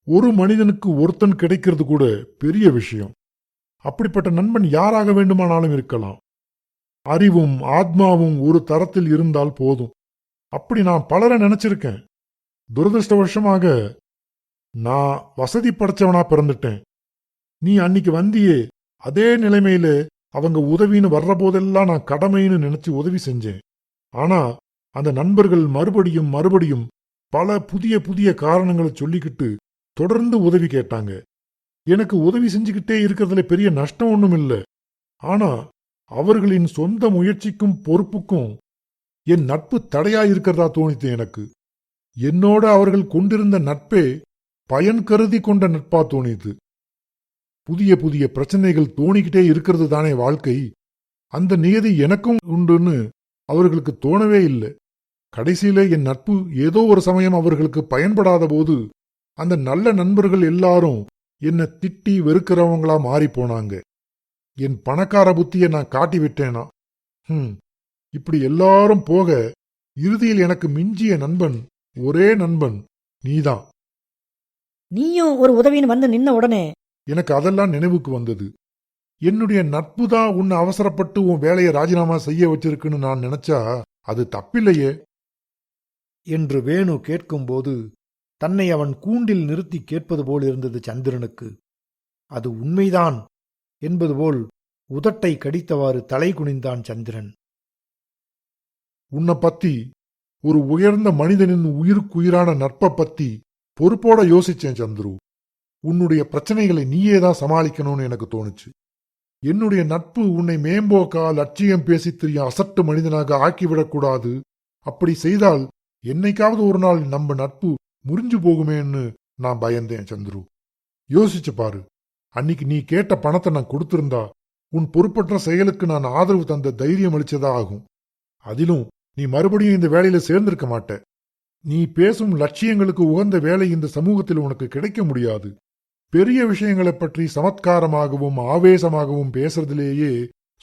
ஒரு மனிதனுக்கு ஒருத்தன் கிடைக்கிறது கூட பெரிய விஷயம். அப்படிப்பட்ட நண்பன் யாராக வேண்டுமானாலும் இருக்கலாம். அறிவும் ஆத்மாவும் ஒரு தரத்தில் இருந்தால் போதும். அப்படி நான் பலரை நினைச்சிருக்கேன். துரதிருஷ்டவசமாக நான் வசதி படைச்சவனா பிறந்துட்டேன். நீ அன்னைக்கு வந்தியே, அதே நிலைமையில அவங்க உதவின்னு வர்ற போதெல்லாம் நான் கடமைன்னு நினைச்சு உதவி செஞ்சேன். ஆனா அந்த நண்பர்கள் மறுபடியும் மறுபடியும் பல புதிய புதிய காரணங்களை சொல்லிக்கிட்டு தொடர்ந்து உதவி கேட்டாங்க. எனக்கு உதவி செஞ்சுக்கிட்டே இருக்கிறதுல பெரிய நஷ்டம் ஒண்ணும் இல்லை. ஆனா அவர்களின் சொந்த முயற்சிக்கும் பொறுப்புக்கும் என் நட்பு தடையா இருக்கிறதா தோணித்து எனக்கு. என்னோட அவர்கள் கொண்டிருந்த நட்பே பயன் கருதி கொண்ட நட்பா தோணித்து. புதிய புதிய பிரச்சனைகள் தோணிக்கிட்டே இருக்கிறது தானே வாழ்க்கை. அந்த நியதி எனக்கும் உண்டுன்னு அவர்களுக்கு தோணவே இல்லை. கடைசியில என் நட்பு ஏதோ ஒரு சமயம் அவர்களுக்கு பயன்படாத போது அந்த நல்ல நண்பர்கள் எல்லாரும் என்னை திட்டி வெறுக்கிறவங்களா மாறி போனாங்க. என் பணக்கார புத்தியை நான் காட்டி விட்டேனா? இப்படி எல்லாரும் போக இறுதியில் எனக்கு மிஞ்சிய நண்பன், ஒரே நண்பன் நீதான். நீயும் ஒரு உதவின்னு வந்து நின்ன உடனே எனக்கு அதெல்லாம் நினைவுக்கு வந்தது. என்னுடைய நட்பு தான் உன்னை அவசரப்பட்டு உன் வேலையை ராஜினாமா செய்ய வச்சிருக்குன்னு நான் நினைச்சா அது தப்பில்லையே என்று வேணு கேட்கும்போது தன்னை அவன் கூண்டில் நிறுத்தி கேட்பது போல் இருந்தது சந்திரனுக்கு. அது உண்மைதான் என்பது போல் உதட்டை கடித்தவாறு தலை குனிந்தான் சந்திரன். உன்னை பத்தி, ஒரு உயர்ந்த மனிதனின் உயிருக்குயிரான நட்பை பத்தி பொறுப்போட யோசிச்சேன் சந்துரு. உன்னுடைய பிரச்சனைகளை நீயேதான் சமாளிக்கணும்னு எனக்கு தோணுச்சு. என்னுடைய நட்பு உன்னை மேம்போக்கா லட்சியம் பேசி தெரியும் அசட்டு மனிதனாக ஆக்கிவிடக்கூடாது. அப்படி செய்தால் என்னைக்காவது ஒரு நாள் நம்ம நட்பு முறிஞ்சு போகுமேன்னு நான் பயந்தேன் சந்துரு. யோசிச்சு பாரு, அன்னைக்கு நீ கேட்ட பணத்தை நான் கொடுத்திருந்தா உன் பொறுப்பற்ற செயலுக்கு நான் ஆதரவு தந்த தைரியம் அளிச்சதா ஆகும். அதிலும் நீ மறுபடியும் இந்த வேலையில சேர்ந்திருக்க மாட்ட. நீ பேசும் லட்சியங்களுக்கு உகந்த வேலை இந்த சமூகத்தில் உனக்கு கிடைக்க முடியாது. பெரிய விஷயங்களை பற்றி சமத்காரமாகவும் ஆவேசமாகவும் பேசுறதிலேயே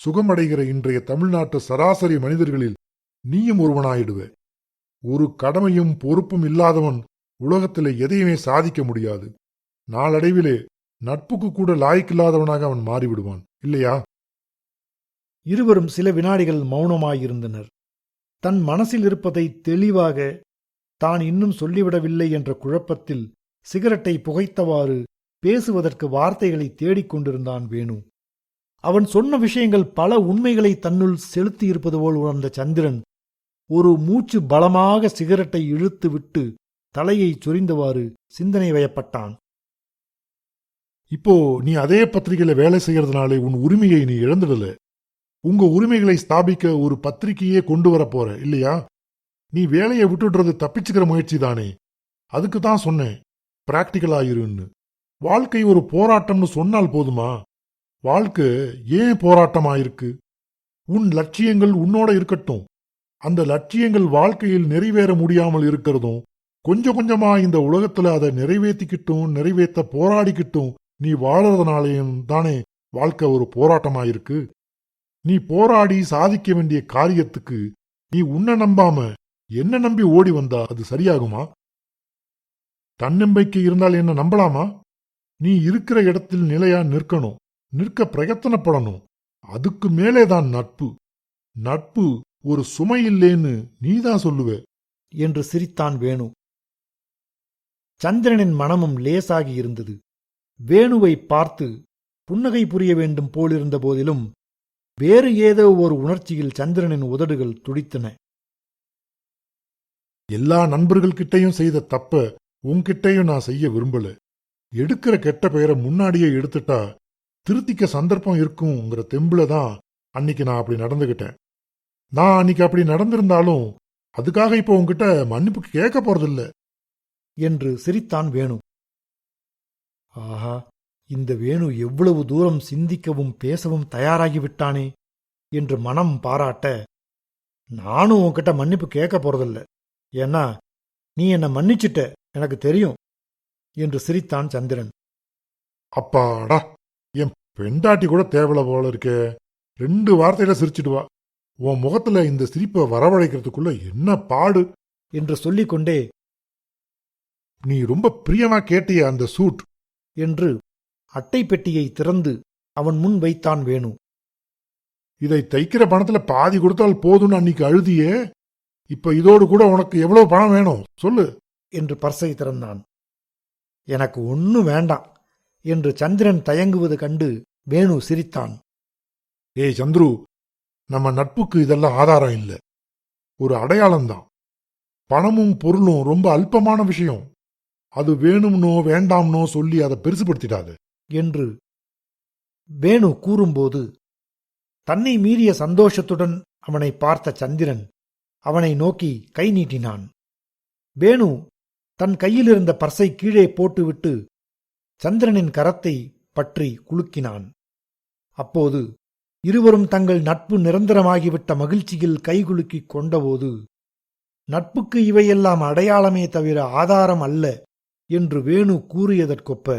சுகமடைகிற இன்றைய தமிழ்நாட்டு சராசரி மனிதர்களில் நீயும் ஒருவனாயிடுவ. ஒரு கடமையும் பொறுப்பும் இல்லாதவன் உலகத்தில் எதையுமே சாதிக்க முடியாது. நாளடைவிலே நட்புக்கு கூட லாய்க்கில்லாதவனாக அவன் மாறிவிடுவான், இல்லையா? இருவரும் சில வினாடிகள் மௌனமாயிருந்தனர். தன் மனசில் இருப்பதை தெளிவாக தான் இன்னும் சொல்லிவிடவில்லை என்ற குழப்பத்தில் சிகரெட்டை புகைத்தவாறு பேசுவதற்கு வார்த்தைகளை தேடிக்கொண்டிருந்தான் வேணு. அவன் சொன்ன விஷயங்கள் பல உண்மைகளை தன்னுள் செலுத்தியிருப்பது போல் உணர்ந்த சந்திரன் ஒரு மூச்சு பலமாக சிகரெட்டை இழுத்து விட்டு தலையை சொரிந்தவாறு சிந்தனை வயப்பட்டான். இப்போ நீ அதே பத்திரிகையில வேலை செய்யறதுனாலே உன் உரிமையை நீ இழந்துடல. உங்க உரிமைகளை ஸ்தாபிக்க ஒரு பத்திரிகையே கொண்டு வர போற, இல்லையா? நீ வேலையை விட்டுடுறது தப்பிச்சுக்கிற முயற்சி தானே. அதுக்கு தான் சொன்னேன், பிராக்டிக்கலாயிருன்னு. வாழ்க்கை ஒரு போராட்டம்னு சொன்னால் போதுமா? வாழ்க்கை ஏன் போராட்டமாயிருக்கு? உன் லட்சியங்கள் உன்னோட இருக்கட்டும், அந்த லட்சியங்கள் வாழ்க்கையில் நிறைவேற முடியாமல் இருக்கிறதும் கொஞ்சம் கொஞ்சமா இந்த உலகத்துல அதை நிறைவேற்றிக்கிட்டும் நிறைவேற்ற போராடிக்கிட்டும் நீ வாழறதுனாலேயும் தானே வாழ்க்கை ஒரு போராட்டமாயிருக்கு. நீ போராடி சாதிக்க வேண்டிய காரியத்துக்கு நீ உன்னை நம்பாம என்ன நம்பி ஓடி வந்தா அது சரியாகுமா? தன்னம்பிக்கை இருந்தால் என்ன நம்பலாமா? நீ இருக்கிற இடத்தில் நிலையா நிற்கணும், நிற்க பிரயத்தனப்படணும். அதுக்கு மேலேதான் நட்பு. நட்பு ஒரு சுமை இல்லேன்னு நீதான் சொல்லுவ என்று சிரித்தான் வேணு. சந்திரனின் மனமும் லேசாகி இருந்தது. வேணுவை பார்த்து புன்னகை புரிய வேண்டும் போலிருந்த போதிலும் வேறு ஏதோ ஒரு உணர்ச்சியில் சந்திரனின் உதடுகள் துடித்தன. எல்லா நண்பர்கள்கிட்டையும் செய்த தப்ப உன்கிட்டையும் நான் செய்ய விரும்பல. எடுக்கிற கெட்ட பெயரை முன்னாடியே எடுத்துட்டா திருத்திக்க சந்தர்ப்பம் இருக்குங்கிற தெம்புல தான் அன்னைக்கு நான் அப்படி நடந்துகிட்டேன். நான் அன்னைக்கு அப்படி நடந்திருந்தாலும் அதுக்காக இப்போ உன்கிட்ட மன்னிப்பு கேட்க போறதில்ல என்று சிரித்தான் வேணு. ஆஹா, இந்த வேணு எவ்வளவு தூரம் சிந்திக்கவும் பேசவும் தயாராகிவிட்டானே என்று மனம் பாராட்ட, நானும் உன்கிட்ட மன்னிப்பு கேட்க போறதில்ல, ஏன்னா நீ என்னை மன்னிச்சிட்ட, எனக்கு தெரியும் என்று சிரித்தான் சந்திரன். அப்பாடா, என் பெண்டாட்டி கூட தேவலை போல இருக்கே. 2 வார்த்தையில சிரிச்சிடுவா. உன் முகத்துல இந்த சிரிப்பை வரவழைக்கிறதுக்குள்ள என்ன பாடு என்று சொல்லிக்கொண்டே, நீ ரொம்ப பிரியமா கேட்டிய அந்த சூட் என்று அட்டை பெட்டியை திறந்து அவன் முன் வைத்தான் வேணு. இதை தைக்கிற பணத்துல பாதி கொடுத்தால் போதும்னு அன்னைக்கு அழுதியே, இப்ப இதோடு கூட உனக்கு எவ்வளவு பணம் வேணும் சொல்லு என்று பர்ஸை திறந்தான். எனக்கு ஒன்னும் வேண்டாம் என்று சந்திரன் தயங்குவது கண்டு வேணு சிரித்தான். ஏய் சந்துரு, நம்ம நட்புக்கு இதெல்லாம் ஆதாரம் இல்ல, ஒரு அடையாளம்தான். பணமும் பொருளும் ரொம்ப அல்பமான விஷயம். அது வேணும்னோ வேண்டாம்னோ சொல்லி அதை பெருசுபடுத்திடாது என்று வேணு கூறும்போது தன்னை மீறிய சந்தோஷத்துடன் அவனை பார்த்த சந்திரன் அவனை நோக்கி கை நீட்டினான். வேணு தன் கையிலிருந்த பர்ஸை கீழே போட்டுவிட்டு சந்திரனின் கரத்தை பற்றி குலுக்கினான். அப்போது இருவரும் தங்கள் நட்பு நிரந்தரமாகிவிட்ட மகிழ்ச்சியில் கைகுலுக்கிக் கொண்டபோது, நட்புக்கு இவையெல்லாம் அடையாளமே தவிர ஆதாரம் அல்ல என்று வேணு கூறியதற்கொப்ப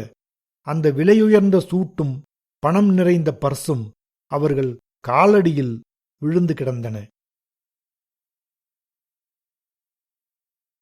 அந்த விலையுயர்ந்த சூட்டும் பணம் நிறைந்த பர்சும் அவர்கள் காலடியில் விழுந்து கிடந்தன.